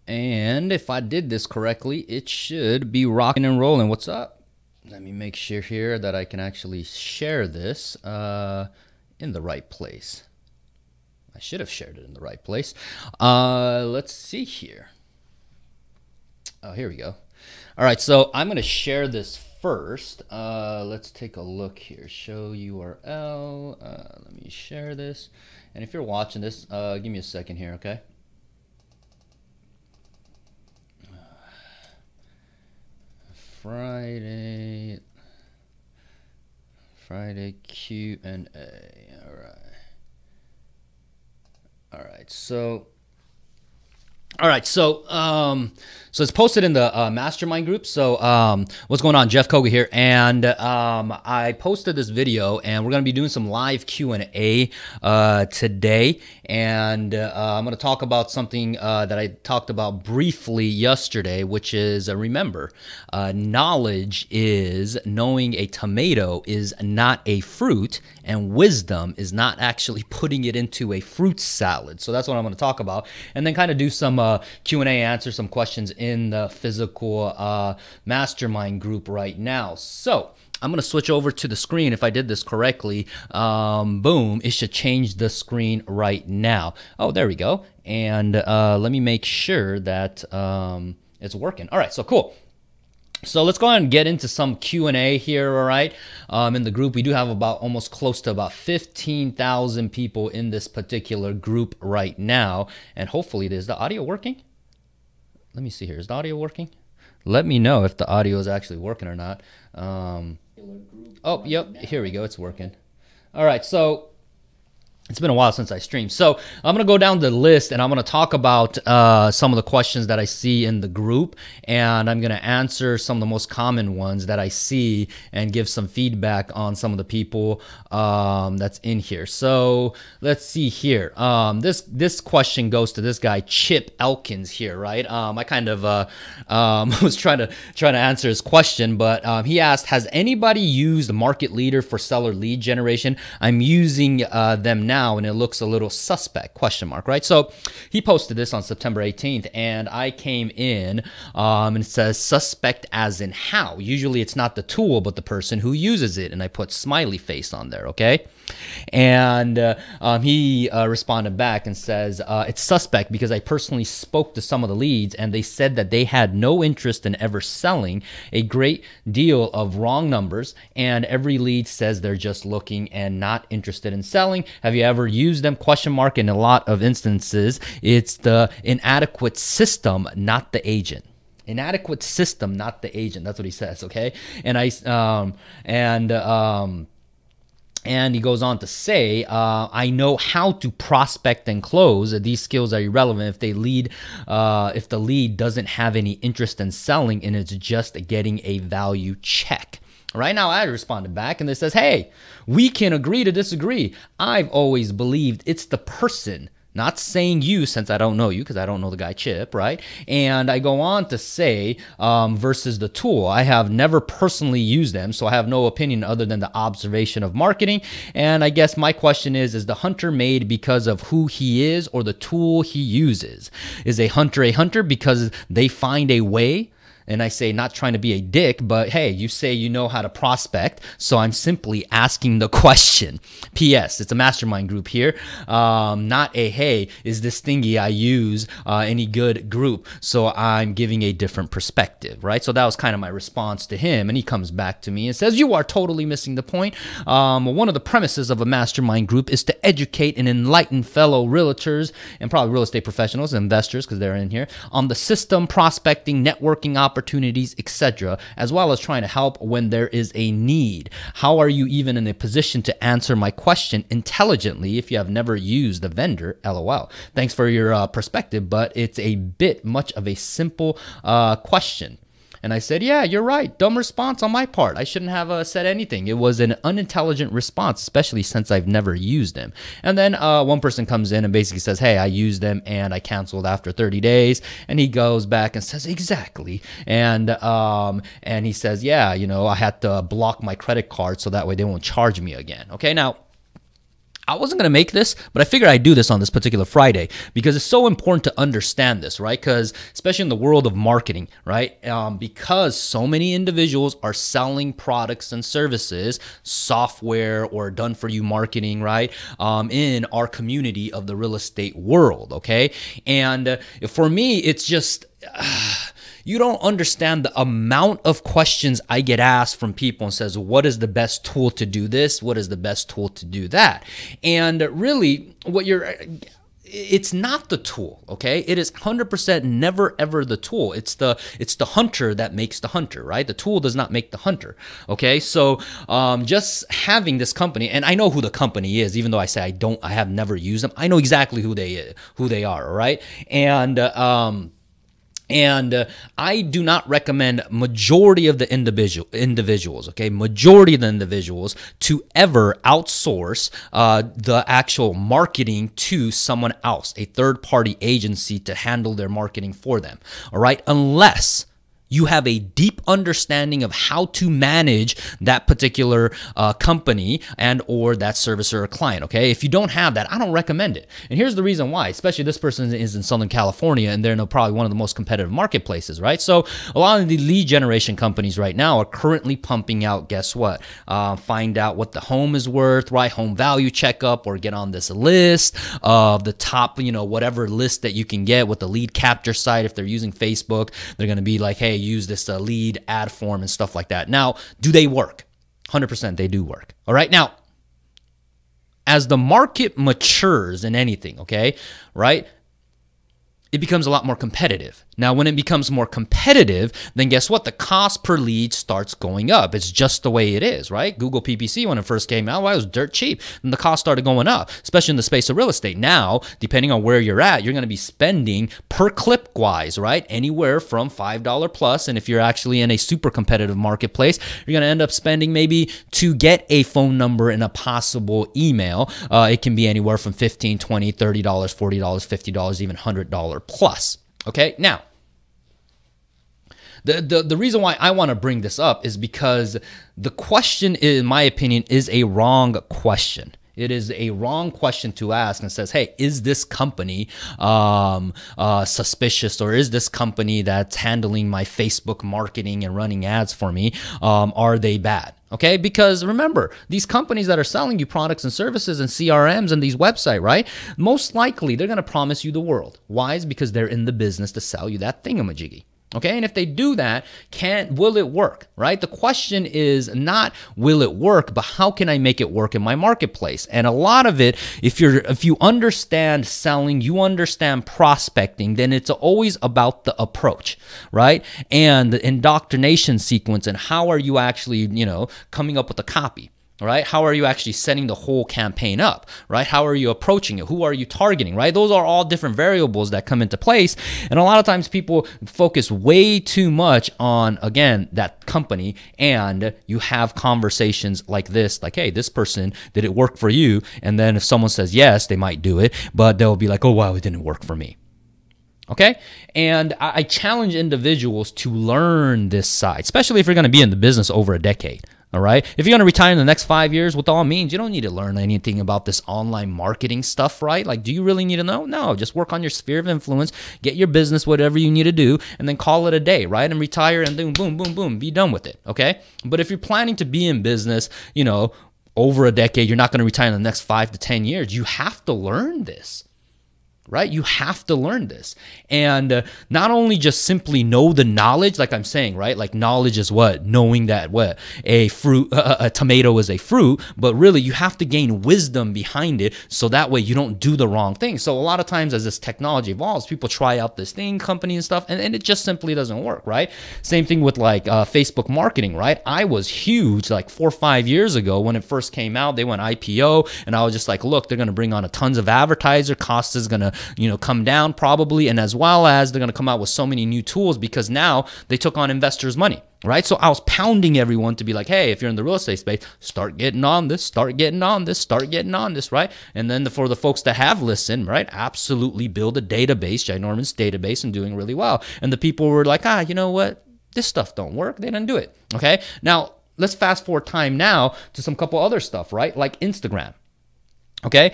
And if I did this correctly, it should be rocking and rolling. What's up? Let me make sure here that I can actually share this in the right place. I should have shared it in the right place. Let's see here. Oh, here we go. All right, so I'm going to share this first. Let's take a look here. Show URL. Let me share this. And if you're watching this, give me a second here, okay? Friday Q&A. All right. So it's posted in the mastermind group. So what's going on? Jeff Koga here, and I posted this video, and we're going to be doing some live Q&A today, and I'm going to talk about something that I talked about briefly yesterday, which is remember, knowledge is knowing a tomato is not a fruit, and wisdom is not actually putting it into a fruit salad. So that's what I'm going to talk about, and then kind of do some Q&A, answer some questions in the physical mastermind group right now. So I'm going to switch over to the screen. If I did this correctly, boom, it should change the screen right now. Oh, there we go. And let me make sure that it's working. All right, so cool. So let's go ahead and get into some Q&A here, all right? In the group, we do have about almost close to about 15,000 people in this particular group right now. And hopefully, is the audio working? Let me see here. Is the audio working? Let me know if the audio is actually working or not. Oh, yep. Here we go. It's working. All right. So it's been a while since I streamed. So I'm going to go down the list, and I'm going to talk about some of the questions that I see in the group, and I'm going to answer some of the most common ones that I see and give some feedback on some of the people that's in here. So let's see here. This question goes to this guy, Chip Elkins here, right? I kind of was trying to answer his question, but he asked, has anybody used Market Leader for seller lead generation? I'm using them now, and it looks a little suspect, question mark, right? So he posted this on September 18th, and I came in and it says suspect as in how. Usually it's not the tool, but the person who uses it, and I put smiley face on there, okay? And he responded back and says, it's suspect because I personally spoke to some of the leads, and they said that they had no interest in ever selling, a great deal of wrong numbers, and every lead says they're just looking and not interested in selling. Have you ever used them? Question mark. In a lot of instances, it's the inadequate system, not the agent. Inadequate system, not the agent. That's what he says, okay? And and he goes on to say, I know how to prospect and close. These skills are irrelevant if if the lead doesn't have any interest in selling and it's just getting a value check. Right now, I responded back, and it says, hey, we can agree to disagree. I've always believed it's the person, not saying you, since I don't know you, because I don't know the guy Chip, right? And I go on to say, versus the tool. I have never personally used them, so I have no opinion other than the observation of marketing. And I guess my question is the hunter made because of who he is or the tool he uses? Is a hunter because they find a way? And I say, not trying to be a dick, but hey, you say you know how to prospect, so I'm simply asking the question. P.S. It's a mastermind group here, not a, hey, is this thingy I use any good group? So I'm giving a different perspective, right? So that was kind of my response to him, and he comes back to me and says, you are totally missing the point. One of the premises of a mastermind group is to educate and enlighten fellow realtors and probably real estate professionals and investors, because they're in here, on the system, prospecting, networking opportunities, etc., as well as trying to help when there is a need. How are you even in a position to answer my question intelligently if you have never used the vendor? LOL. Thanks for your perspective, but it's a bit much of a simple question. And I said, yeah, you're right. Dumb response on my part. I shouldn't have said anything. It was an unintelligent response, especially since I've never used them. And then one person comes in and basically says, hey, I used them and I canceled after 30 days. And he goes back and says, exactly. And he says, yeah, you know, I had to block my credit card so that way they won't charge me again. Okay, now, I wasn't going to make this, but I figured I'd do this on this particular Friday because it's so important to understand this, right? Because especially in the world of marketing, right? Because so many individuals are selling products and services, software or done for you marketing, right? In our community of the real estate world, okay? And for me, it's just... you don't understand the amount of questions I get asked from people and says, what is the best tool to do this? What is the best tool to do that? And really it's not the tool, okay? It is 100% never ever the tool. It's the hunter that makes the hunter, right? The tool does not make the hunter, okay? So just having this company, and I know who the company is, even though I say I have never used them. I know exactly who they are, all right? And I do not recommend majority of the individuals, okay, majority of the individuals to ever outsource the actual marketing to someone else, a third-party agency to handle their marketing for them, all right, unless you have a deep understanding of how to manage that particular company and or that service or client, okay? If you don't have that, I don't recommend it. And here's the reason why, especially this person is in Southern California and they're in probably one of the most competitive marketplaces, right? So a lot of the lead generation companies right now are currently pumping out, guess what? Find out what the home is worth, right? Home value checkup, or get on this list of the top, whatever list that you can get with the lead capture site. If they're using Facebook, they're going to be like, hey, use this lead ad form and stuff like that. Now, do they work? 100% they do work. All right. Now, as the market matures in anything, okay, right, it becomes a lot more competitive. Now, when it becomes more competitive, then guess what? The cost per lead starts going up. It's just the way it is, right? Google PPC, when it first came out, well, it was dirt cheap. And the cost started going up, especially in the space of real estate. Now, depending on where you're at, you're going to be spending per clip wise, right? Anywhere from $5 plus. And if you're actually in a super competitive marketplace, you're going to end up spending maybe to get a phone number and a possible email. It can be anywhere from $15, $20, $30, $40, $50, even $100 plus. Okay, now, the reason why I want to bring this up is because the question, in my opinion, is a wrong question. It is a wrong question to ask and says, hey, is this company suspicious, or is this company that's handling my Facebook marketing and running ads for me, are they bad? Okay, because remember, these companies that are selling you products and services and CRMs and these websites, right? Most likely they're going to promise you the world. Why? Is because they're in the business to sell you that thingamajiggy. Okay, and if they do that, will it work, right? The question is not will it work, but how can I make it work in my marketplace? And a lot of it, if you understand selling, you understand prospecting, then it's always about the approach, right? And the indoctrination sequence, and how are you actually, coming up with a copy. Right? How are you actually setting the whole campaign up, right? How are you approaching it? Who are you targeting, right? Those are all different variables that come into place. And a lot of times people focus way too much on, again, that company, and you have conversations like this, like, hey, this person, did it work for you? And then if someone says yes, they might do it, but they'll be like, oh, wow, it didn't work for me. Okay? And I challenge individuals to learn this side, especially if you're going to be in the business over a decade. All right. If you're going to retire in the next 5 years, with all means, you don't need to learn anything about this online marketing stuff, right? Like, do you really need to know? No, just work on your sphere of influence, get your business, whatever you need to do, and then call it a day, right? And retire and then boom, boom, boom, be done with it. Okay. But if you're planning to be in business, over a decade, you're not going to retire in the next 5 to 10 years. You have to learn this. Right? You have to learn this. And not only just simply know the knowledge, like I'm saying, right? Like knowledge is what? Knowing that what? A fruit, a tomato is a fruit, but really you have to gain wisdom behind it so that way you don't do the wrong thing. So a lot of times as this technology evolves, people try out this thing, company and stuff, and it just simply doesn't work, right? Same thing with like Facebook marketing, right? I was huge like 4 or 5 years ago when it first came out. They went IPO, and I was just like, look, they're going to bring on a tons of advertiser, cost is going to come down probably, and as well as they're going to come out with so many new tools because now they took on investors' money, right? So I was pounding everyone to be like, hey, if you're in the real estate space, start getting on this, start getting on this, start getting on this, right? And then for the folks that have listened, right, absolutely build a database, ginormous database, and doing really well. And the people were like, you know what? This stuff don't work. They didn't do it, okay? Now, let's fast forward time now to some couple other stuff, right? Like Instagram. Okay.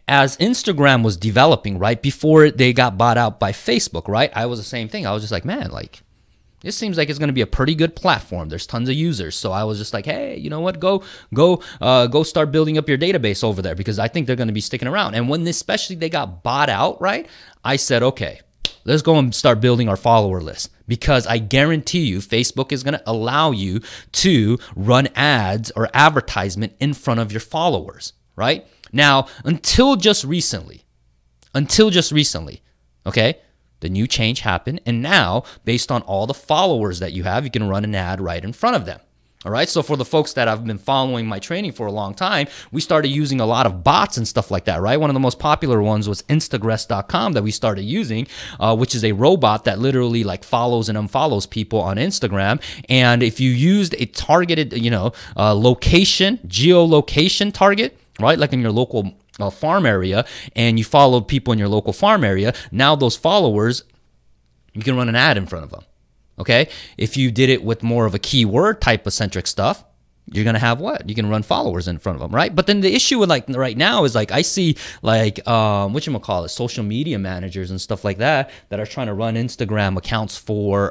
As Instagram was developing, right, before they got bought out by Facebook, right, I was the same thing. I was just like, man, like, this seems like it's going to be a pretty good platform. There's tons of users. So I was just like, hey, you know what? Go start building up your database over there, because I think they're going to be sticking around. And when especially they got bought out, right, I said, okay, let's go and start building our follower list, because I guarantee you Facebook is going to allow you to run ads or advertisement in front of your followers, right? Now, until just recently, okay, the new change happened, and now, based on all the followers that you have, you can run an ad right in front of them. All right, so for the folks that have been following my training for a long time, we started using a lot of bots and stuff like that, right? One of the most popular ones was Instagress.com that we started using, which is a robot that literally like follows and unfollows people on Instagram. And if you used a targeted, geolocation target, right, like in your local farm area, and you followed people in your local farm area, now those followers, you can run an ad in front of them. Okay, if you did it with more of a keyword type of centric stuff, you're gonna have what? You can run followers in front of them, right? But then the issue with like right now is like I see like whatchamacallit, social media managers and stuff like that are trying to run Instagram accounts for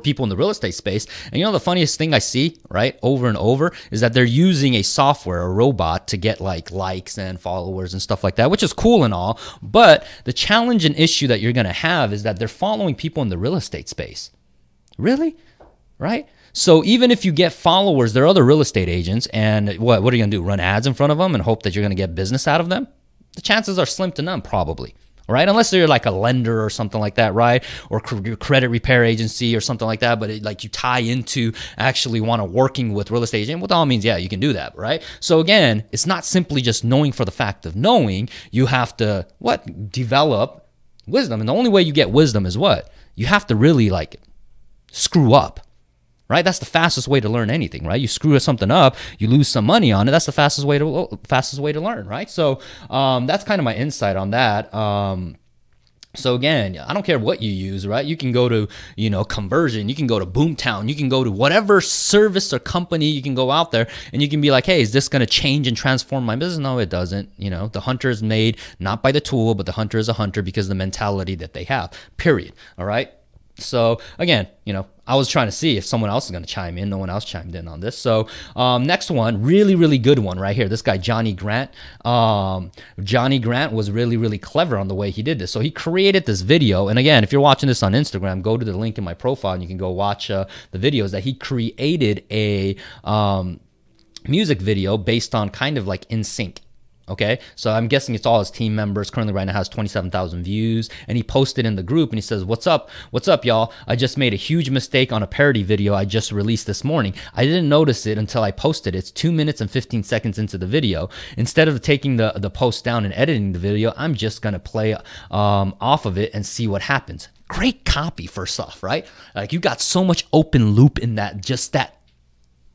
people in the real estate space. And you know, the funniest thing I see, right, over and over, is that they're using a software, a robot, to get like likes and followers and stuff like that, which is cool and all. But the challenge and issue that you're going to have is that they're following people in the real estate space. Really? Right? So even if you get followers, there are other real estate agents, and what are you going to do? Run ads in front of them and hope that you're going to get business out of them? The chances are slim to none, probably. Right? Unless you're like a lender or something like that, right? Or your credit repair agency or something like that, but like you tie into actually working with real estate agent, with all means, yeah, you can do that, right? So again, it's not simply just knowing for the fact of knowing. You have to, develop wisdom. And the only way you get wisdom is what? You have to really like screw up. Right? That's the fastest way to learn anything, right? You screw something up, you lose some money on it. That's the fastest way to learn, right? So that's kind of my insight on that. So again, I don't care what you use, right? You can go to, Conversion, you can go to Boomtown, you can go to whatever service or company, you can go out there and you can be like, hey, is this going to change and transform my business? No, it doesn't. The hunter is made not by the tool, but the hunter is a hunter because of the mentality that they have, period. All right. So again, I was trying to see if someone else is going to chime in. No one else chimed in on this. So next one, really, really good one right here. This guy, Johnny Grant. Johnny Grant was really, really clever on the way he did this. So he created this video. And again, if you're watching this on Instagram, go to the link in my profile and you can go watch the videos that he created a music video based on kind of like In Sync. Okay, so I'm guessing it's all his team members. Currently right now has 27,000 views, and he posted in the group and he says, what's up, y'all? I just made a huge mistake on a parody video I just released this morning. I didn't notice it until I posted it. It's 2 minutes and 15 seconds into the video. Instead of taking the post down and editing the video, I'm just gonna play off of it and see what happens. Great copy, first off, right? Like, you got so much open loop in that, just that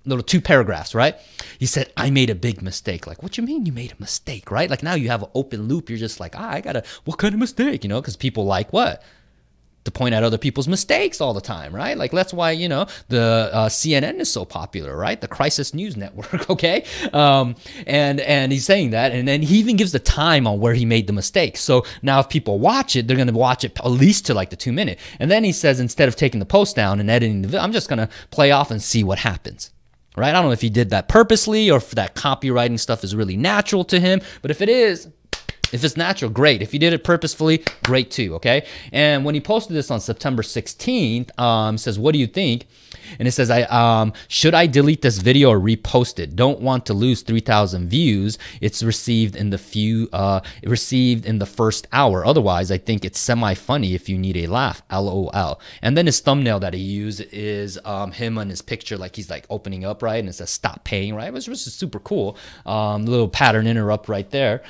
little 2 paragraphs, right? He said, I made a big mistake. Like, what you mean you made a mistake, right? Like, now you have an open loop. You're just like, what kind of mistake? Because people like what? To point out other people's mistakes all the time, right? Like, that's why, the CNN is so popular, right? The Crisis News Network, okay? And he's saying that, and then he even gives the time on where he made the mistake. So now if people watch it, they're going to watch it at least to like the 2 minute. And then he says, instead of taking the post down and editing the video, I'm just going to play off and see what happens. Right? I don't know if he did that purposely or if that copywriting stuff is really natural to him. But if it is, if it's natural, great. If he did it purposefully, great too, okay? And when he posted this on September 16th, says, what do you think? And it says, should I delete this video or repost it? Don't want to lose 3,000 views. It's received in the first hour. Otherwise, I think it's semi-funny if you need a laugh. LOL. And then his thumbnail that he used is him on his picture, like he's like opening up, right? And it says stop paying, right? Which was super cool. Little pattern interrupt right there.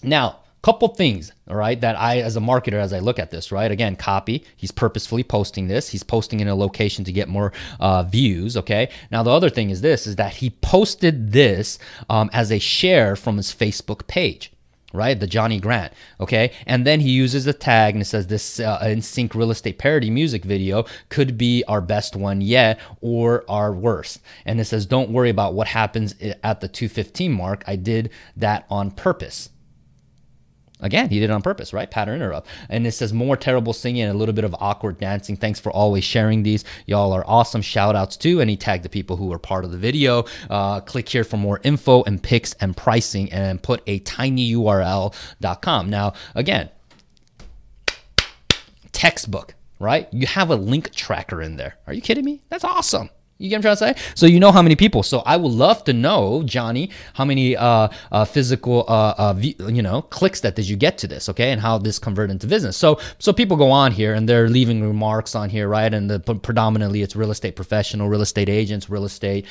Now, couple things, all right, that I, as a marketer, as I look at this, right, again, copy, he's purposefully posting this. He's posting in a location to get more views, okay? Now, the other thing is this, is that he posted this as a share from his Facebook page. right? The Johnny Grant, okay? And then he uses a tag and it says this NSYNC real estate parody music video could be our best one yet or our worst. And it says, don't worry about what happens at the 2:15 mark. I did that on purpose. Again, he did it on purpose, right? Pattern interrupt. And it says more terrible singing and a little bit of awkward dancing. Thanks for always sharing these. Y'all are awesome. Shout outs too. And he tagged the people who were part of the video. Click here for more info and pics and pricing and put a tinyurl.com. Now, again, textbook, right? You have a link tracker in there. Are you kidding me? That's awesome. You get what I'm trying to say? So you know how many people. So I would love to know, Johnny, how many physical, clicks that did you get to this, okay? And how this converted into business. So people go on here and they're leaving remarks on here, right? And predominantly it's real estate professional, real estate agents, real estate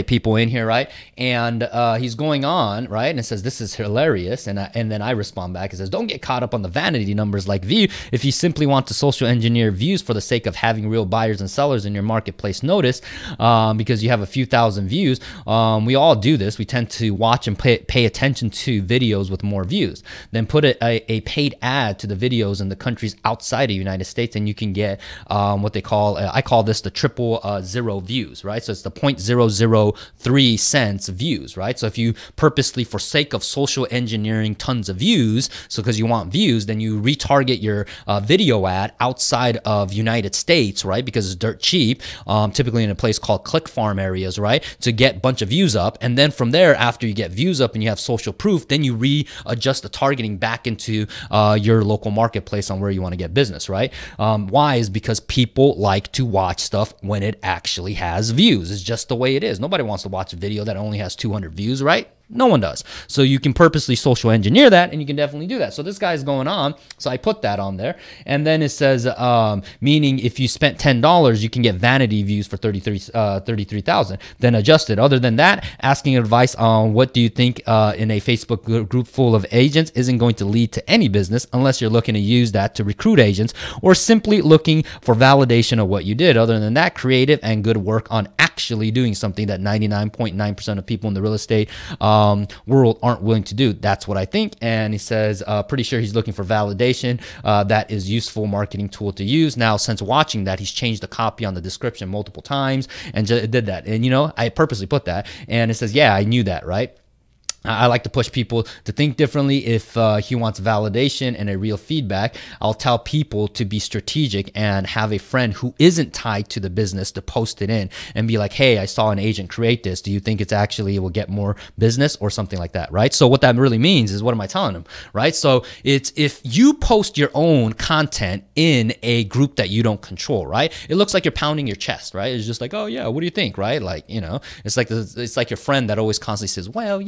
people in here, right? And he's going on, right? And it says, this is hilarious. And then I respond back. It says, don't get caught up on the vanity numbers like view. If you simply want to social engineer views for the sake of having real buyers and sellers in your marketplace notice, because you have a few thousand views, we all do this. We tend to watch and pay attention to videos with more views. Then put a paid ad to the videos in the countries outside of the United States, and you can get what they call, I call this the 000 views, right? So it's the 0.003 cents views, right? So if you purposely, for sake of social engineering tons of views, so because you want views, then you retarget your video ad outside of United States, right? Because it's dirt cheap, typically in a place called click farm areas, right? To get a bunch of views up. And then from there, after you get views up and you have social proof, then you readjust the targeting back into your local marketplace on where you want to get business, right? Why? Is because people like to watch stuff when it actually has views. It's just the way it is. Nobody wants to watch a video that only has 200 views, right? No one does. So you can purposely social engineer that, and you can definitely do that. So this guy's going on. So I put that on there. And then it says, meaning if you spent $10, you can get vanity views for 33,000. Then adjust it. Other than that, asking advice on what do you think in a Facebook group full of agents isn't going to lead to any business unless you're looking to use that to recruit agents or simply looking for validation of what you did. Other than that, creative and good work on actually doing something that 99.9% of people in the real estate world aren't willing to do. That's what I think. And he says, pretty sure he's looking for validation. That is useful marketing tool to use. Now, since watching that, he's changed the copy on the description multiple times and did that. And, I purposely put that. And it says, yeah, I knew that, right? I like to push people to think differently. If he wants validation and a real feedback, I'll tell people to be strategic and have a friend who isn't tied to the business to post it in and be like, hey, I saw an agent create this. Do you think it will get more business or something like that, right? So what that really means is, what am I telling them, right? So it's if you post your own content in a group that you don't control, right? It looks like you're pounding your chest, right? It's just like, oh yeah, what do you think, right? Like, it's like your friend that always constantly says, well,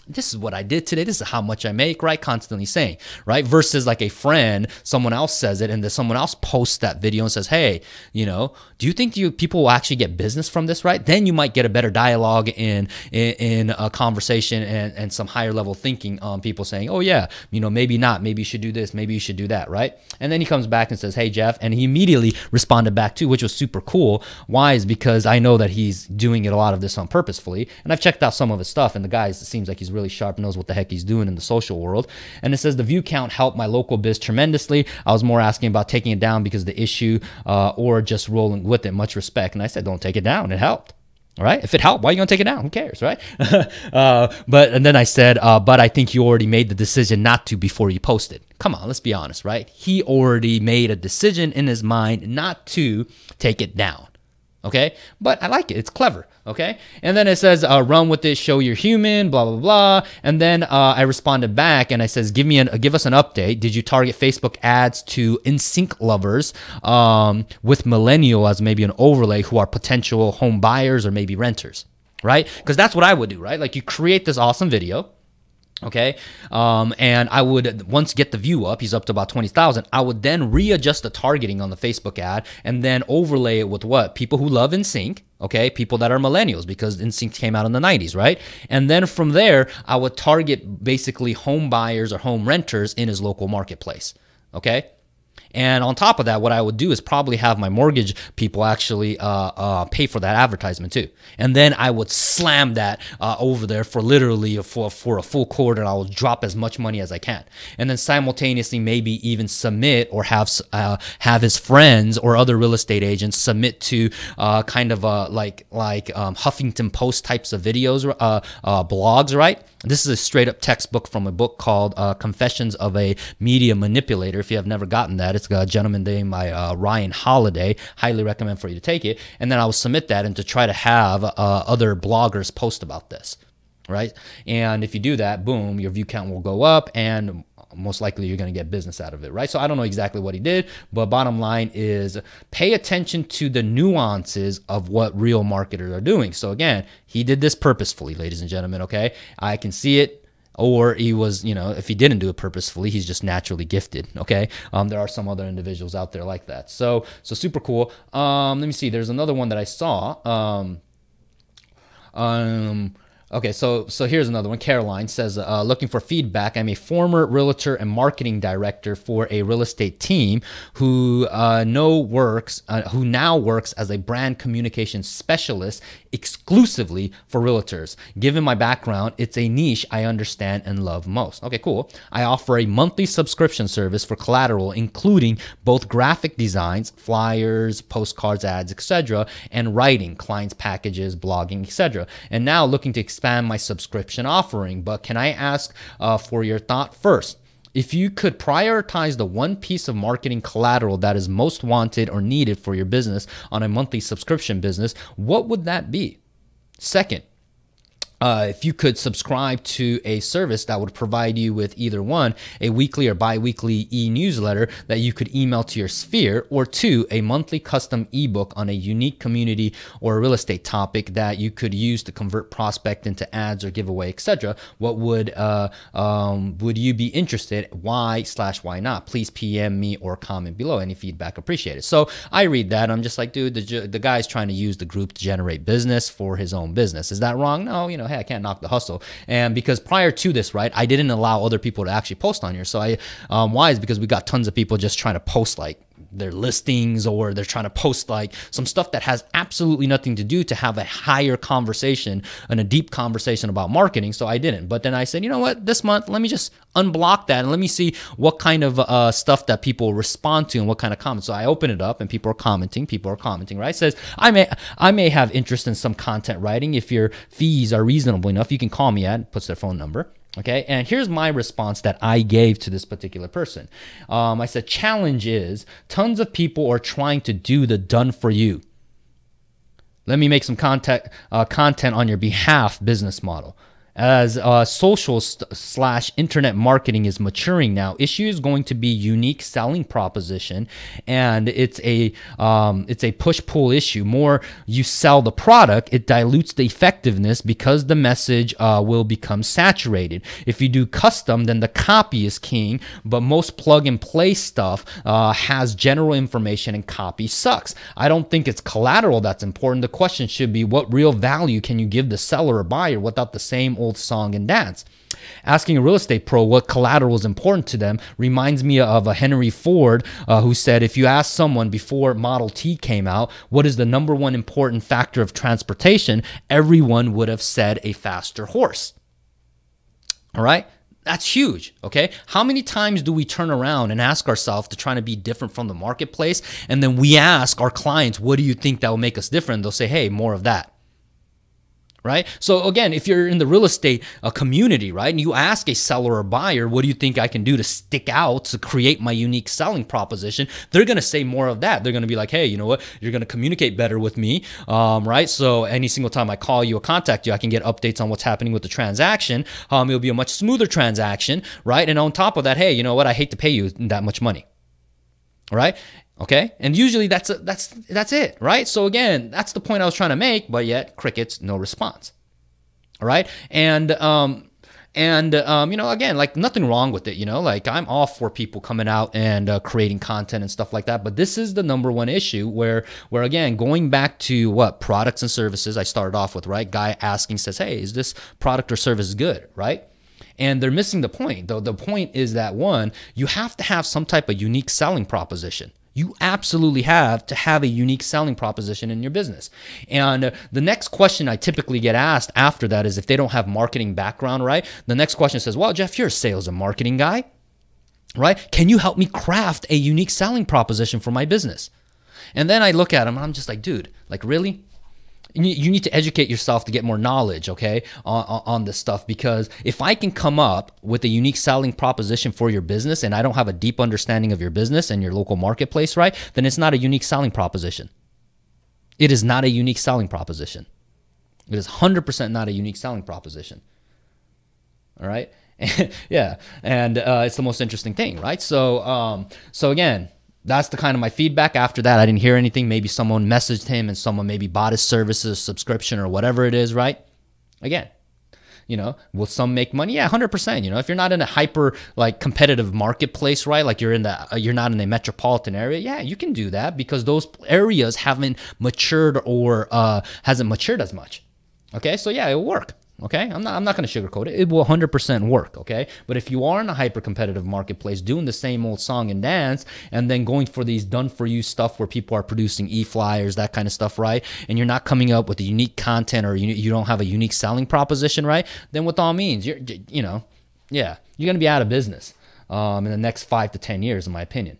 this is what I did today. This is how much I make, right? Constantly saying, right? Versus like a friend, someone else says it and then someone else posts that video and says, hey, do you think people will actually get business from this, right? Then you might get a better dialogue in a conversation and some higher level thinking on people saying, oh yeah, maybe not, maybe you should do this, maybe you should do that, right? And then he comes back and says, hey, Jeff, and he immediately responded back too, which was super cool. Why? Is because I know that he's doing a lot of this on purposefully, and I've checked out some of his stuff, and the guy seems like he's really sharp, knows what the heck he's doing in the social world. And it says the view count helped my local biz tremendously. I was more asking about taking it down because the issue or just rolling with it. Much respect. And I said, don't take it down. It helped. All right. If it helped, why are you going to take it down? Who cares, right? And then I said, but I think you already made the decision not to before you posted. Come on, let's be honest, right? He already made a decision in his mind not to take it down. Okay, but I like it. It's clever. Okay, and then it says, run with it, show you're human, blah blah blah. And then I responded back and I says, give us an update. Did you target Facebook ads to NSYNC lovers with millennial as maybe an overlay who are potential home buyers or maybe renters, right? Because that's what I would do, right? Like you create this awesome video. Okay. And I would, once get the view up, he's up to about 20,000. I would then readjust the targeting on the Facebook ad and then overlay it with what? People who love NSYNC. Okay. People that are millennials because NSYNC came out in the 90s, right? And then from there, I would target basically home buyers or home renters in his local marketplace. Okay. And on top of that, what I would do is probably have my mortgage people actually pay for that advertisement too. And then I would slam that over there for literally for a full quarter, and I will drop as much money as I can. And then simultaneously maybe even submit or have his friends or other real estate agents submit to kind of like Huffington Post types of videos, blogs, right? This is a straight up textbook from a book called Confessions of a Media Manipulator. If you have never gotten that, it's a gentleman named by Ryan Holiday. Highly recommend for you to take it. And then I will submit that and to try to have other bloggers post about this, right? And if you do that, boom, your view count will go up, and most likely you're going to get business out of it, right? So I don't know exactly what he did, but bottom line is pay attention to the nuances of what real marketers are doing. So again, he did this purposefully, ladies and gentlemen, okay? I can see it. Or he was, if he didn't do it purposefully, he's just naturally gifted, okay? There are some other individuals out there like that. So super cool. Let me see. There's another one that I saw. Okay, so here's another one. Caroline says, looking for feedback. I'm a former realtor and marketing director for a real estate team who now works as a brand communication specialist exclusively for realtors. Given my background, it's a niche I understand and love most. Okay, cool. I offer a monthly subscription service for collateral, including both graphic designs, flyers, postcards, ads, etc., and writing, clients packages, blogging, etc. And now looking to expand my subscription offering. But can I ask for your thought first? If you could prioritize the one piece of marketing collateral that is most wanted or needed for your business on a monthly subscription business, what would that be? Second, if you could subscribe to a service that would provide you with either one, a weekly or bi-weekly e-newsletter that you could email to your sphere, or two, a monthly custom ebook on a unique community or a real estate topic that you could use to convert prospect into ads or giveaway, etc. What would you be interested? Why/why not? Please PM me or comment below. Any feedback appreciated. So I read that. I'm just like, dude, the guy's trying to use the group to generate business for his own business. Is that wrong? No, hey, I can't knock the hustle. And because prior to this, right, I didn't allow other people to actually post on here. So why is because we got tons of people just trying to post like their listings, or they're trying to post like some stuff that has absolutely nothing to do to have a higher conversation and a deep conversation about marketing. So I didn't. But then I said, you know what, this month, let me just unblock that and let me see what kind of stuff that people respond to and what kind of comments. So I open it up and people are commenting, right? It says, I may have interest in some content writing. If your fees are reasonable enough, you can call me at, puts their phone number. Okay, and here's my response that I gave to this particular person. I said, challenge is tons of people are trying to do the done for you. Let me make some content on your behalf business model. As social/internet marketing is maturing now, issue is going to be unique selling proposition, and it's a push-pull issue. More you sell the product, it dilutes the effectiveness because the message will become saturated. If you do custom, then the copy is king, but most plug-and-play stuff has general information and copy sucks. I don't think it's collateral that's important. The question should be, what real value can you give the seller or buyer without the same old song and dance? Asking a real estate pro what collateral is important to them reminds me of a Henry Ford who said, if you ask someone before Model T came out, what is the number one important factor of transportation, everyone would have said a faster horse. All right? That's huge, okay? How many times do we turn around and ask ourselves to try to be different from the marketplace, and then we ask our clients, what do you think that will make us different? They'll say, hey, more of that. Right? So again, if you're in the real estate community, right, and you ask a seller or buyer, what do you think I can do to stick out, to create my unique selling proposition? They're going to say more of that. They're going to be like, hey, you know what? You're going to communicate better with me, right? So any single time I call you or contact you, I can get updates on what's happening with the transaction. It'll be a much smoother transaction, right? And on top of that, hey, you know what? I hate to pay you that much money, right? Okay, and usually that's it, right? So again, that's the point I was trying to make, but yet crickets, no response. All right, and again, like nothing wrong with it, like I'm all for people coming out and creating content and stuff like that. But this is the number one issue where again, going back to what products and services I started off with, right? Guy asking says, hey, is this product or service good, right? And they're missing the point, though. The point is that, one, you have to have some type of unique selling proposition. You absolutely have to have a unique selling proposition in your business. And the next question I typically get asked after that is if they don't have marketing background, right? The next question says, well, Jeff, you're a sales and marketing guy, right? Can you help me craft a unique selling proposition for my business? And then I look at them and I'm just like, dude, like, really? You need to educate yourself to get more knowledge, okay, on this stuff. Because if I can come up with a unique selling proposition for your business and I don't have a deep understanding of your business and your local marketplace, right, then it's not a unique selling proposition. It is not a unique selling proposition. It is 100% not a unique selling proposition. All right? Yeah, and it's the most interesting thing, right? So again, that's the kind of my feedback. After that, I didn't hear anything. Maybe someone messaged him and someone maybe bought his services, subscription, or whatever it is, right? Again, will some make money? Yeah, 100%. If you're not in a hyper like competitive marketplace, right? Like you're not in a metropolitan area. Yeah, you can do that because those areas haven't matured or hasn't matured as much. Okay, so yeah, it'll work. Okay, I'm not going to sugarcoat it. It will 100% work. Okay, but if you are in a hyper competitive marketplace doing the same old song and dance and then going for these done for you stuff where people are producing e-flyers, that kind of stuff, right? And you're not coming up with the unique content or you don't have a unique selling proposition, right? Then with all means, you're going to be out of business in the next 5 to 10 years, in my opinion.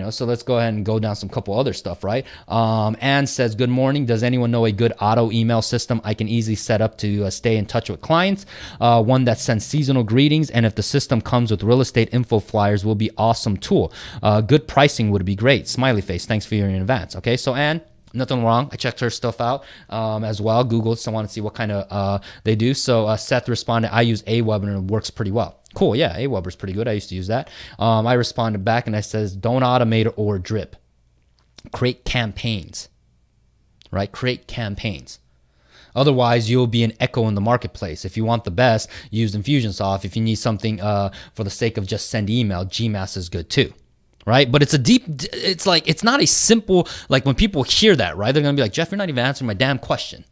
So let's go ahead and go down some couple other stuff, right? Ann says, good morning. Does anyone know a good auto email system I can easily set up to stay in touch with clients? One that sends seasonal greetings, and if the system comes with real estate info flyers, will be awesome tool. Good pricing would be great. Smiley face. Thanks for your in advance. Okay, so Ann, nothing wrong. I checked her stuff out as well. Googled, so I want to see what kind of they do. So Seth responded, I use Aweber and it works pretty well. Cool, yeah, Aweber's pretty good. I used to use that. I responded back and I says, don't automate or drip. Create campaigns, right? Create campaigns. Otherwise, you'll be an echo in the marketplace. If you want the best, use Infusionsoft. If you need something for the sake of just send email, Gmass is good too. Right? But it's not a simple, like when people hear that, right? They're going to be like, Jeff, you're not even answering my damn question.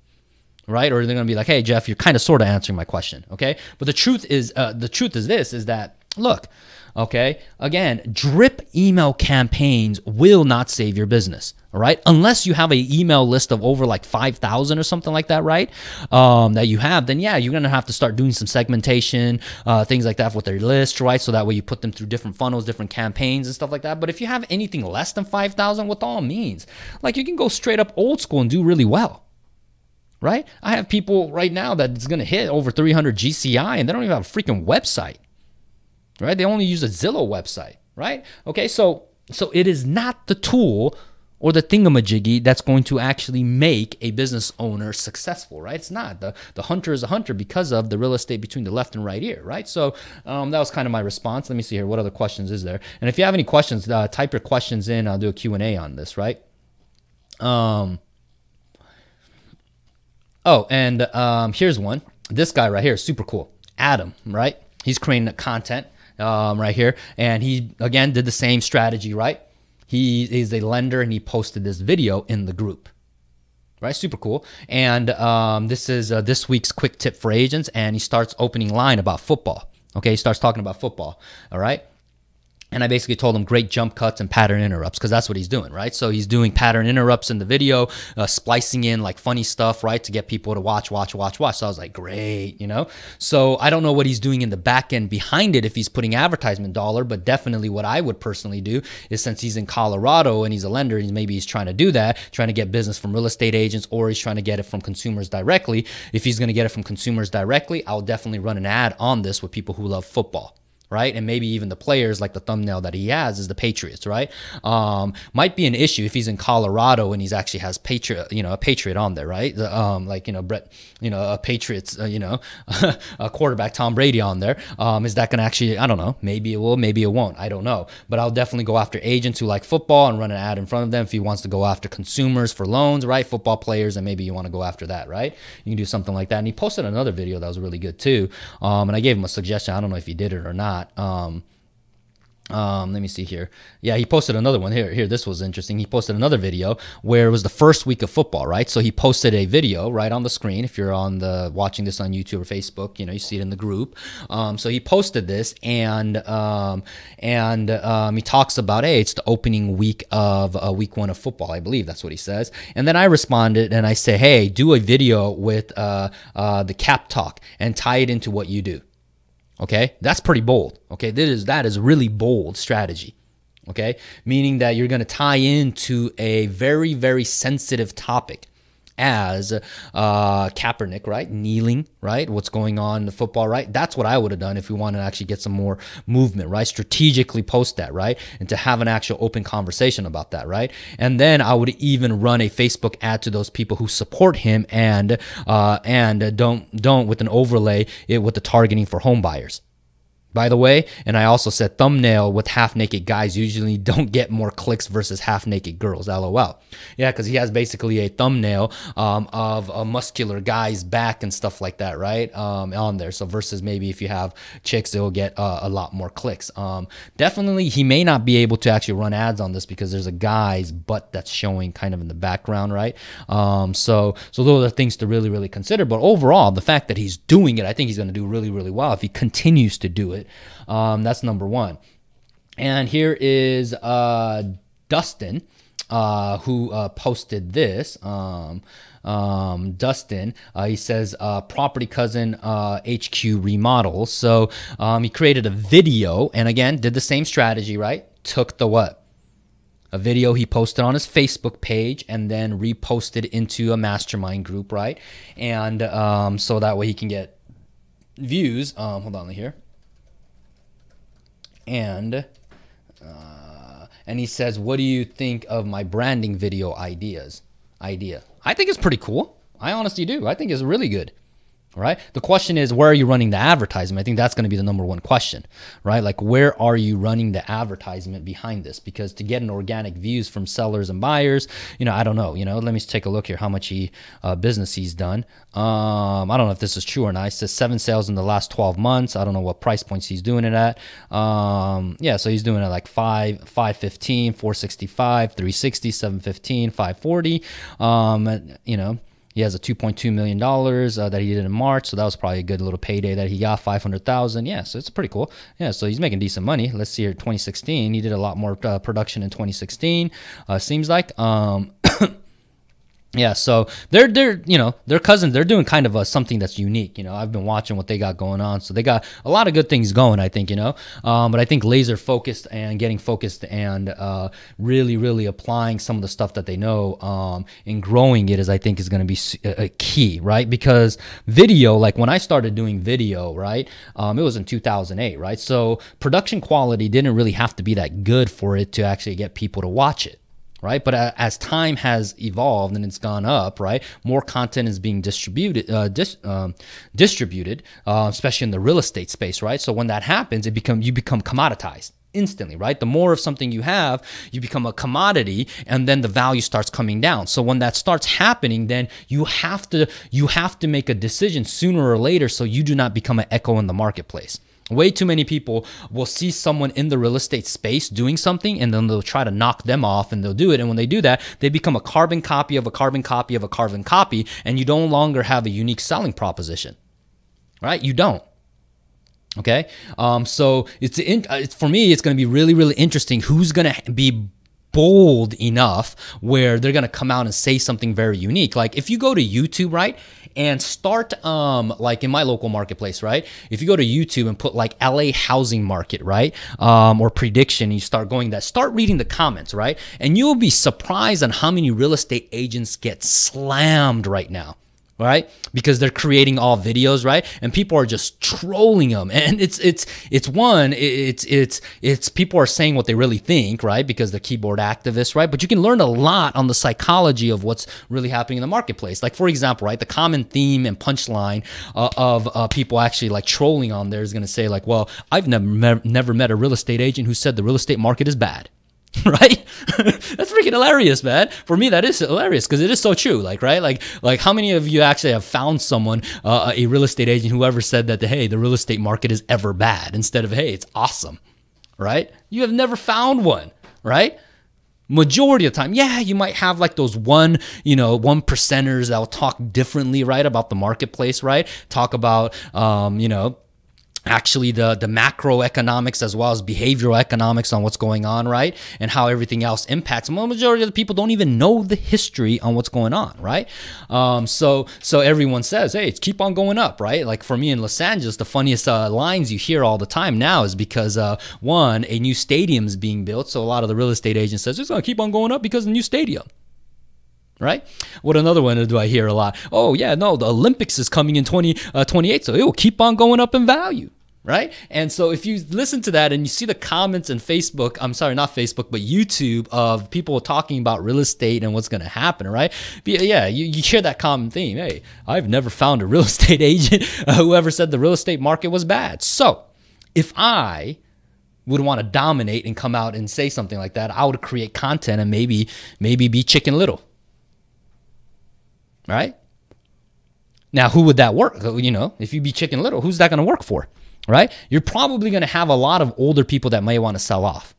Right? Or they're going to be like, hey, Jeff, you're kind of sort of answering my question. Okay. But the truth is that, look, okay, again, drip email campaigns will not save your business. All right. Unless you have an email list of over like 5,000 or something like that, right? That you have, then yeah, you're going to have to start doing some segmentation, things like that with their list, right? So that way you put them through different funnels, different campaigns and stuff like that. But if you have anything less than 5,000, with all means, like you can go straight up old school and do really well. Right? I have people right now that it's going to hit over 300 GCI and they don't even have a freaking website. Right? They only use a Zillow website. Right? Okay, so it is not the tool or the thingamajiggy that's going to actually make a business owner successful, right? It's not. The hunter is a hunter because of the real estate between the left and right ear, right? So that was kind of my response. Let me see here. What other questions is there? And if you have any questions, type your questions in. I'll do a Q&A on this, right? Oh, and here's one. This guy right here is super cool. Adam, right? He's creating the content right here. And he, again, did the same strategy, right? He is a lender and he posted this video in the group. Right? Super cool. And this is this week's quick tip for agents. And he starts opening line about football. Okay, he starts talking about football. All right. And I basically told him great jump cuts and pattern interrupts because that's what he's doing, right? So he's doing pattern interrupts in the video, splicing in like funny stuff, right, to get people to watch. So I was like, great, So I don't know what he's doing in the back end behind it if he's putting advertisement dollar, but definitely what I would personally do is since he's in Colorado and he's a lender, maybe he's trying to do that, trying to get business from real estate agents or he's trying to get it from consumers directly. If he's going to get it from consumers directly, I'll definitely run an ad on this with people who love football. Right? And maybe even the players, like the thumbnail that he has is the Patriots, right? Might be an issue if he's in Colorado and he's actually has a Patriot on there, right? Brett, a Patriots, a quarterback, Tom Brady on there. Is that going to actually, I don't know, maybe it will, maybe it won't, I don't know. But I'll definitely go after agents who like football and run an ad in front of them if he wants to go after consumers for loans, right? Football players, and maybe you want to go after that, right? You can do something like that. And he posted another video that was really good too. And I gave him a suggestion. I don't know if he did it or not. Let me see here. Yeah, he posted another one here. This was interesting. He posted another video where it was the first week of football, right? So he posted a video right on the screen. If you're watching this on YouTube or Facebook, you see it in the group. So he posted this, and he talks about, hey, it's the opening week of week 1 of football. I believe that's what he says. And then I responded and I say, hey, do a video with the cap talk and tie it into what you do. Okay, that's pretty bold. Okay, that is really bold strategy. Okay, meaning that you're going to tie into a very, very sensitive topic as Kaepernick, right? Kneeling, right? What's going on in the football, right? That's what I would have done if we want to actually get some more movement, right? Strategically post that, right? And to have an actual open conversation about that, right? And then I would even run a Facebook ad to those people who support him and don't with an overlay it with the targeting for home buyers. By the way, and I also said thumbnail with half-naked guys usually don't get more clicks versus half-naked girls, LOL. Yeah, because he has basically a thumbnail of a muscular guy's back and stuff like that, right, on there. So versus maybe if you have chicks, it'll get a lot more clicks. Definitely, he may not be able to actually run ads on this because there's a guy's butt that's showing kind of in the background, right? So those are things to really, really consider. But overall, the fact that he's doing it, I think he's going to do really, really well if he continues to do it. That's number one. And here is Dustin, who posted this. Dustin, he says property cousin HQ remodel. So he created a video and again did the same strategy, right? Took the what? A video he posted on his Facebook page and then reposted into a mastermind group, right? And so that way he can get views. Hold on here. And he says, what do you think of my branding video idea? I think it's pretty cool. I honestly do. I think it's really good. Right? The question is, where are you running the advertisement? I think that's going to be the number one question, right? Like, where are you running the advertisement behind this? Because to get an organic views from sellers and buyers, I don't know. Let me take a look here how much business he's done. I don't know if this is true or not. It says 7 sales in the last 12 months. I don't know what price points he's doing it at. Yeah, so he's doing it like 515, 465, 360, 715, 540. He has a $2.2 million that he did in March, so that was probably a good little payday that he got, $500,000. Yeah, so it's pretty cool. Yeah, so he's making decent money. Let's see here, 2016, he did a lot more production in 2016. Seems like. Yeah, so they're their cousins. They're doing kind of something that's unique. I've been watching what they got going on, so they got a lot of good things going. I think but I think laser focused and getting focused and really, really applying some of the stuff that they know and growing it I think is going to be a key, right? Because video, like when I started doing video, right, it was in 2008, right? So production quality didn't really have to be that good for it to actually get people to watch it. Right, but as time has evolved and it's gone up, right, more content is being distributed, especially in the real estate space, right? So when that happens, you become commoditized instantly, right? The more of something you have, you become a commodity, and then the value starts coming down. So when that starts happening, then you have to make a decision sooner or later, so you do not become an echo in the marketplace. Way too many people will see someone in the real estate space doing something, and then they'll try to knock them off, and they'll do it. And when they do that, they become a carbon copy of a carbon copy of a carbon copy, and you no longer have a unique selling proposition, right? You don't. Okay, so it's for me, it's going to be really, really interesting. Who's going to be bold enough where they're going to come out and say something very unique? Like if you go to YouTube, right, and start like in my local marketplace, right, if you go to YouTube and put like LA housing market, right, or prediction, you start reading the comments, right, and you'll be surprised on how many real estate agents get slammed right now. Right, because they're creating all videos, right, and people are just trolling them, and it's people are saying what they really think, right, because they're keyboard activists, right. But you can learn a lot on the psychology of what's really happening in the marketplace. Like for example, right, the common theme and punchline of people actually like trolling on there is going to say like, well, I've never met a real estate agent who said the real estate market is bad. Right? That's freaking hilarious, man. For me, that is hilarious because it is so true. Like, right? Like how many of you actually have found someone, a real estate agent, who ever said that, hey, the real estate market is ever bad, instead of, hey, it's awesome. right? You have never found one, right? Majority of the time, yeah, you might have like those one percenters that will talk differently, right, about the marketplace, right? Talk about, actually the macroeconomics as well as behavioral economics on what's going on, right? And how everything else impacts. The majority of the people don't even know the history on what's going on, right? So everyone says, hey, it's keep on going up, right? Like for me in Los Angeles, the funniest lines you hear all the time now is because one, a new stadium is being built. So a lot of the real estate agents says it's going to keep on going up because of the new stadium. Right? What another one do I hear a lot? Oh, yeah, no, the Olympics is coming in 2028, so it will keep on going up in value. Right? And so if you listen to that and you see the comments in Facebook, I'm sorry, not Facebook, but YouTube of people talking about real estate and what's going to happen, right? Yeah, you hear that common theme. Hey, I've never found a real estate agent who ever said the real estate market was bad. So if I would want to dominate and come out and say something like that, I would create content and maybe be Chicken Little. Right? Now, who would that work? If you be Chicken Little, who's that going to work for? Right? You're probably going to have a lot of older people that may want to sell off.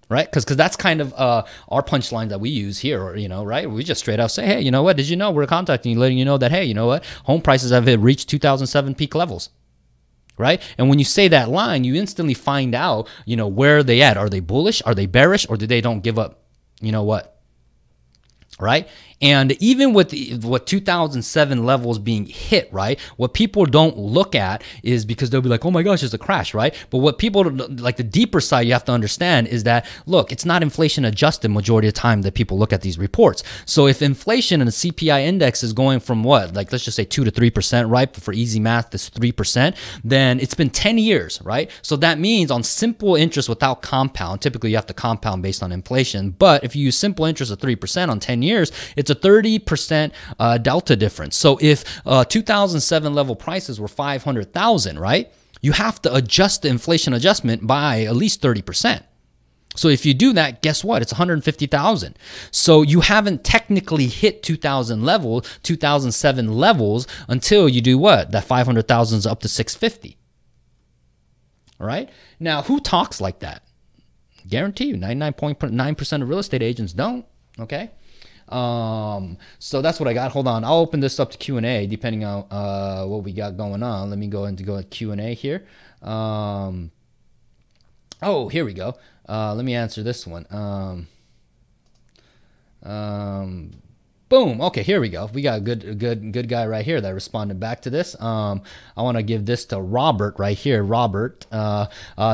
Right? Because that's kind of our punchline that we use here, right? We just straight out say, hey, you know what? Did you know we're contacting you, letting you know that, hey, you know what? Home prices have reached 2007 peak levels. Right? And when you say that line, you instantly find out, where are they at? Are they bullish? Are they bearish? Or do they don't give up? You know what? Right? And even with what 2007 levels being hit, right? What people don't look at is because they'll be like, oh my gosh, it's a crash, right? But what people, like the deeper side you have to understand is that, look, it's not inflation adjusted majority of the time that people look at these reports. So if inflation and the CPI index is going from what? Like, let's just say 2 to 3%, right? But for easy math, that's 3%. Then it's been 10 years, right? So that means on simple interest without compound, typically you have to compound based on inflation. But if you use simple interest of 3% on 10 years, it's a 30% delta difference. So if 2007 level prices were 500,000, right? You have to adjust the inflation adjustment by at least 30%. So if you do that, guess what? It's 150,000. So you haven't technically hit 2007 levels until you do what? That 500,000 is up to 650. All right? Now, who talks like that? Guarantee you 99.9% of real estate agents don't. Okay? So that's what I got. Hold on. I'll open this up to Q&A depending on what we got going on. Let me go at Q&A here. Oh, here we go. Let me answer this one. Boom. Okay, here we go. We got a good guy right here that responded back to this. I want to give this to Robert right here. Robert,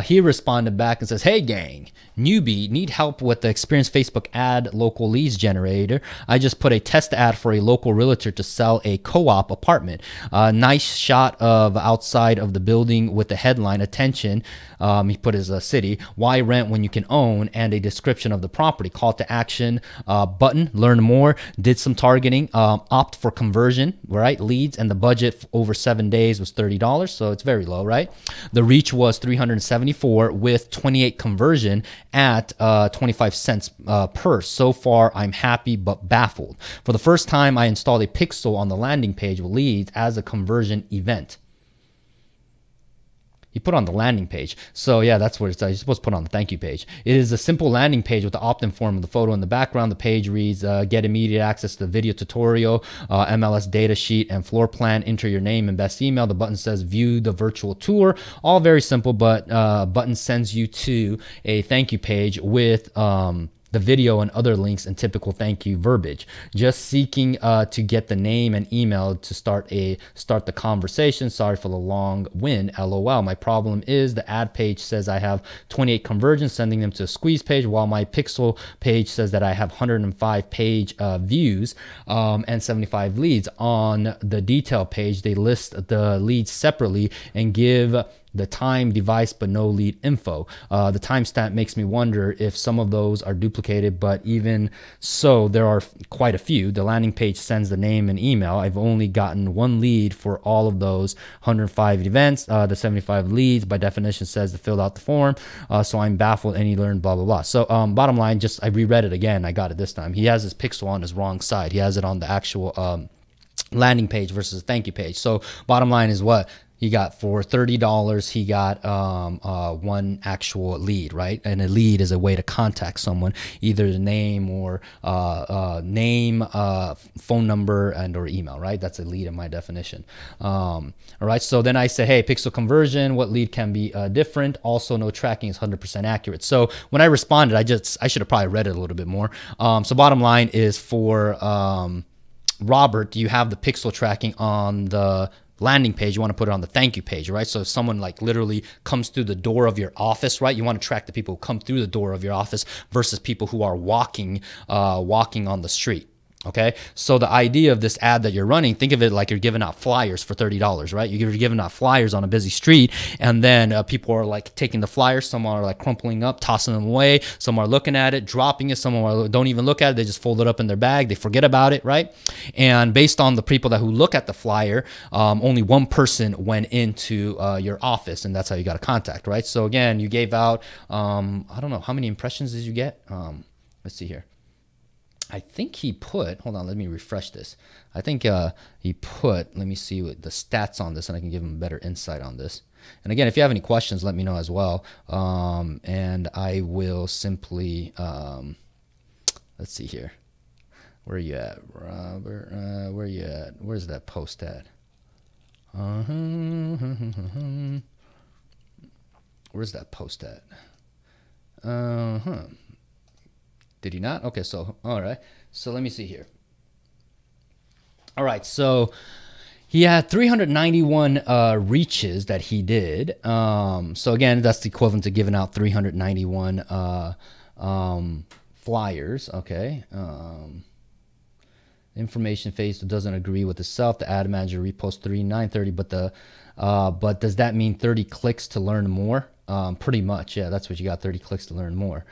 he responded back and says, hey gang, newbie, need help with the experienced Facebook ad local leads generator. I just put a test ad for a local realtor to sell a co-op apartment. Nice shot of outside of the building with the headline, attention, he put his city, why rent when you can own, and a description of the property. Call to action button, learn more, did some targeting, opt for conversion, right? Leads, and the budget over 7 days was $30, so it's very low, right? The reach was 374 with 28 conversion at 25 cents per. So far, I'm happy but baffled. For the first time, I installed a pixel on the landing page with leads as a conversion event. You put on the landing page. So yeah, that's what it's you're supposed to put on the thank you page. It is a simple landing page with the opt-in form of the photo in the background. The page reads, get immediate access to the video tutorial, MLS data sheet, and floor plan. Enter your name and best email. The button says view the virtual tour. All very simple, but button sends you to a thank you page with the video and other links and typical thank you verbiage. Just seeking to get the name and email to start the conversation. Sorry for the long wind, LOL. My problem is the ad page says I have 28 conversions, sending them to a squeeze page, while my pixel page says that I have 105 page views and 75 leads. On the detail page, they list the leads separately and give the time, device, but no lead info. The timestamp makes me wonder if some of those are duplicated, but even so, there are quite a few. The landing page sends the name and email. I've only gotten one lead for all of those 105 events. The 75 leads by definition says to fill out the form. So I'm baffled, and he learned blah, blah, blah. So bottom line, just I reread it again. I got it this time. He has his pixel on his wrong side. He has it on the actual landing page versus thank you page. So bottom line is what? He got for $30, he got one actual lead, right? And a lead is a way to contact someone, either the name or phone number and or email, right? That's a lead in my definition. All right, so then I say, hey, pixel conversion, what lead can be different? Also, no tracking is 100% accurate. So when I responded, I should have probably read it a little bit more. So bottom line is for Robert, you have the pixel tracking on the landing page. You want to put it on the thank you page, right? So if someone like literally comes through the door of your office, right, you want to track the people who come through the door of your office versus people who are walking on the street. Okay, so the idea of this ad that you're running, think of it like you're giving out flyers for $30, right? You're giving out flyers on a busy street, and then people are like taking the flyers. Some are like crumpling up, tossing them away. Some are looking at it, dropping it. Some don't even look at it. They just fold it up in their bag. They forget about it, right? And based on the people who look at the flyer, only one person went into your office, and that's how you got a contact, right? So again, you gave out, I don't know, how many impressions did you get? Let's see here. I think he put, hold on, let me refresh this. I think he put, let me see what the stats on this, and I can give him better insight on this. And again, if you have any questions, let me know as well. And I will simply, let's see here. Where are you at, Robert? Where are you at? Where's that post at? Where's that post at? Did he not? Okay, so, all right. So let me see here. All right, so he had 391 reaches that he did. So again, that's the equivalent to giving out 391 flyers, okay? Information phase doesn't agree with itself. The ad manager reposts 3930, but does that mean 30 clicks to learn more? Pretty much, yeah, that's what you got, 30 clicks to learn more.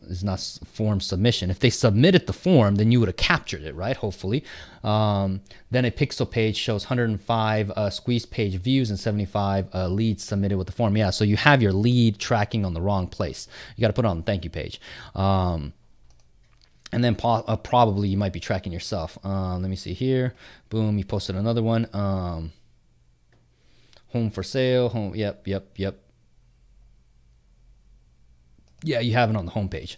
It's not form submission. If they submitted the form, then you would have captured it, right? Hopefully. Then a pixel page shows 105 squeeze page views and 75 leads submitted with the form. Yeah, so you have your lead tracking on the wrong place. You got to put it on the thank you page. And then probably you might be tracking yourself. Let me see here. Boom, you posted another one. Home for sale. Home. Yep. Yeah, you have it on the home page.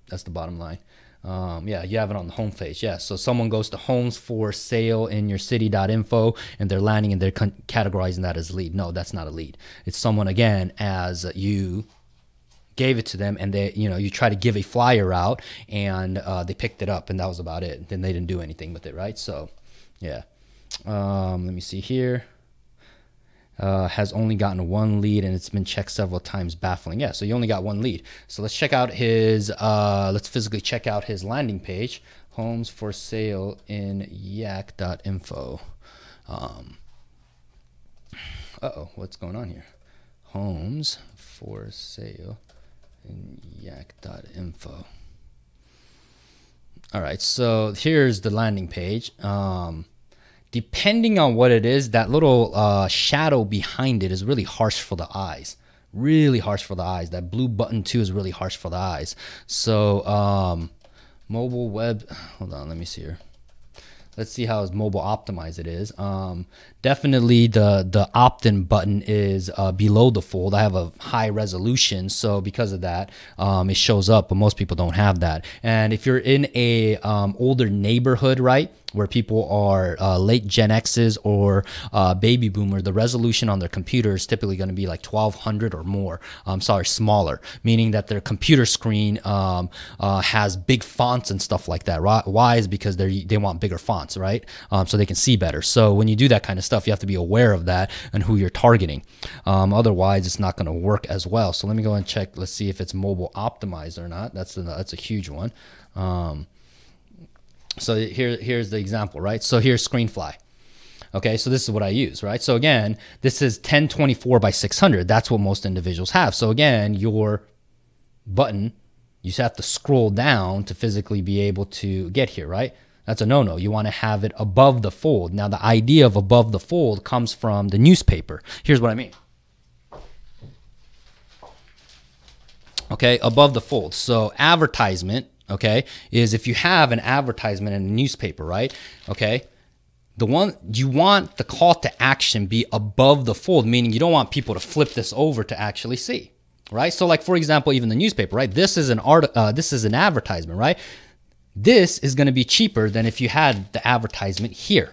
That's the bottom line. Yeah, you have it on the home page. Yeah, so someone goes to homes for sale in your city.info and they're landing and they're categorizing that as a lead. No, that's not a lead. It's someone, again, as you gave it to them and they, you try to give a flyer out and they picked it up and that was about it. Then they didn't do anything with it, right? So, yeah. Let me see here. Has only gotten one lead and it's been checked several times, baffling. Yeah, so you only got one lead. So let's check out his, let's physically check out his landing page. Homes for sale in yak.info. Uh-oh, what's going on here? Homes for sale in yak.info. All right, so here's the landing page. Depending on what it is, that little shadow behind it is really harsh for the eyes. Really harsh for the eyes. That blue button too is really harsh for the eyes. So mobile web, hold on, let me see here. Let's see how mobile optimized it is. Definitely the opt-in button is below the fold. I have a high resolution, so because of that, it shows up, but most people don't have that. And if you're in a older neighborhood, right, where people are late Gen X's or baby boomer, the resolution on their computer is typically going to be like 1200 or more. Smaller, meaning that their computer screen has big fonts and stuff like that. Right? Why? Is because they want bigger fonts, right? So they can see better. So when you do that kind of stuff, you have to be aware of that and who you're targeting. Otherwise, it's not going to work as well. So let me go and check. Let's see if it's mobile optimized or not. That's a huge one. So here's the example, right? So here's ScreenFly. Okay, so this is what I use, right? So again, this is 1024 by 600. That's what most individuals have. So again, your button, you just have to scroll down to physically be able to get here, right? That's a no-no. You want to have it above the fold. Now, the idea of above the fold comes from the newspaper. Here's what I mean. Okay, above the fold. So advertisement, okay, is if you have an advertisement in a newspaper, right? Okay, you want the call to action be above the fold, meaning you don't want people to flip this over to actually see, right? So like, for example, even the newspaper, right? This is an advertisement, right? This is going to be cheaper than if you had the advertisement here.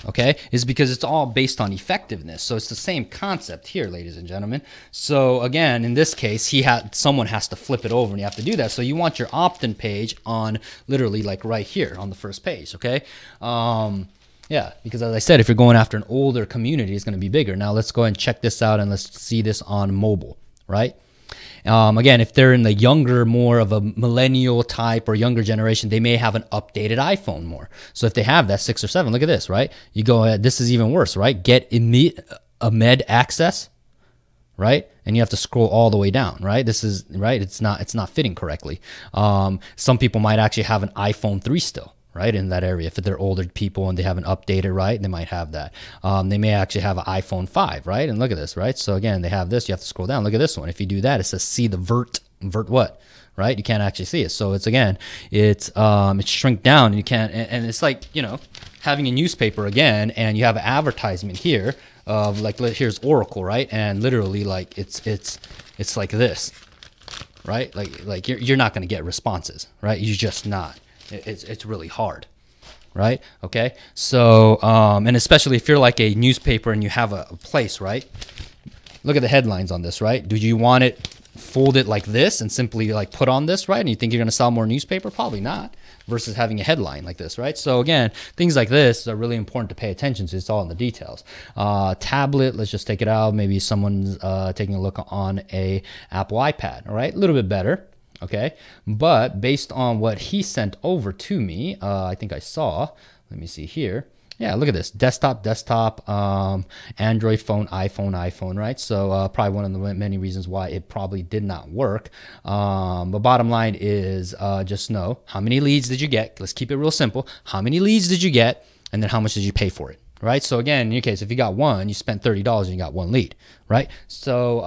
Okay, is because it's all based on effectiveness. So it's the same concept here, ladies and gentlemen. So again, in this case, someone has to flip it over, and you have to do that. So you want your opt-in page on literally like right here on the first page. Okay, yeah, because as I said, if you're going after an older community, it's going to be bigger. Now let's go ahead and check this out, and let's see this on mobile, right? Again, if they're in the younger, more of a millennial type or younger generation, they may have an updated iPhone more. So if they have that 6 or 7, look at this, right? You go ahead, this is even worse, right? Get immediate access, right? And you have to scroll all the way down, right? This is, right? It's not fitting correctly. Some people might actually have an iPhone 3 still, right, in that area. If they're older people and they haven't updated, right, they might have that. They may actually have an iPhone 5, right? And look at this, right? So again, they have this. You have to scroll down. Look at this one. If you do that, it says see the vert what, right? You can't actually see it. So it's, again, it's shrink down, and you can't. And it's like, you know, having a newspaper again, and you have an advertisement here of like, here's Oracle, right? And literally like it's like this, right? Like you're not going to get responses, right? You're just not. It's really hard, right? Okay, so and especially if you're like a newspaper and you have a place, right? Look at the headlines on this, right? Do you want it folded like this and simply like put on this, right? And you think you're going to sell more newspaper? Probably not, versus having a headline like this, right? So again, things like this are really important to pay attention to. It's all in the details. Tablet, let's just take it out. Maybe someone's taking a look on a Apple iPad, all right? A little bit better. Okay, but based on what he sent over to me, I think I saw, let me see here. Yeah, look at this, desktop, Android phone, iPhone, right? So probably one of the many reasons why it probably did not work. But bottom line is just know, how many leads did you get? Let's keep it real simple. How many leads did you get? And then how much did you pay for it? Right? So again, in your case, if you got one, you spent $30 and you got one lead, right? So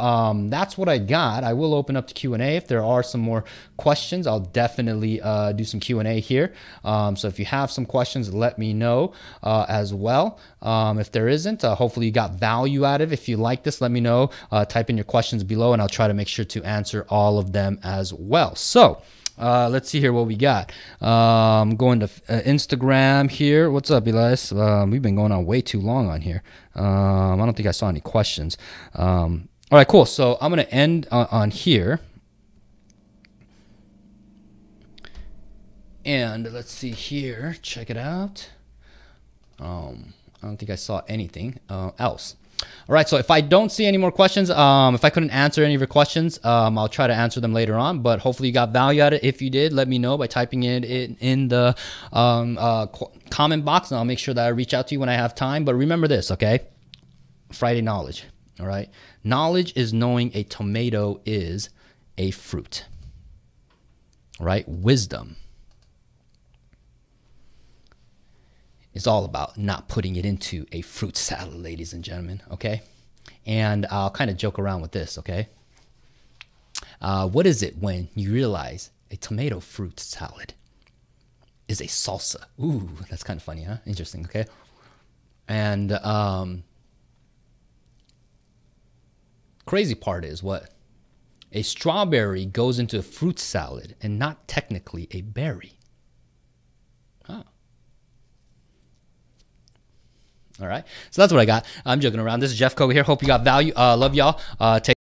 that's what I got. I will open up to Q&A. If there are some more questions, I'll definitely do some Q&A here. So if you have some questions, let me know as well. If there isn't, hopefully you got value out of it. If you like this, let me know. Type in your questions below, and I'll try to make sure to answer all of them as well. So let's see here what we got. I'm going to Instagram here. What's up, Elias? We've been going on way too long on here. I don't think I saw any questions. All right, cool. So I'm going to end on here. And let's see here. Check it out. I don't think I saw anything else. All right, so if I don't see any more questions, if I couldn't answer any of your questions, I'll try to answer them later on, but hopefully you got value out of it. If you did, let me know by typing it in the comment box, and I'll make sure that I reach out to you when I have time. But remember this, okay? Friday knowledge, all right? Knowledge is knowing a tomato is a fruit, all right? Wisdom is all about not putting it into a fruit salad, ladies and gentlemen, okay? And I'll kind of joke around with this, okay? What is it when you realize a tomato fruit salad is a salsa? Ooh, that's kind of funny, huh? Interesting, okay? And crazy part is what? A strawberry goes into a fruit salad and not technically a berry. Huh. All right, so that's what I got. I'm joking around. This is Jeff Koga here. Hope you got value. Love y'all. Take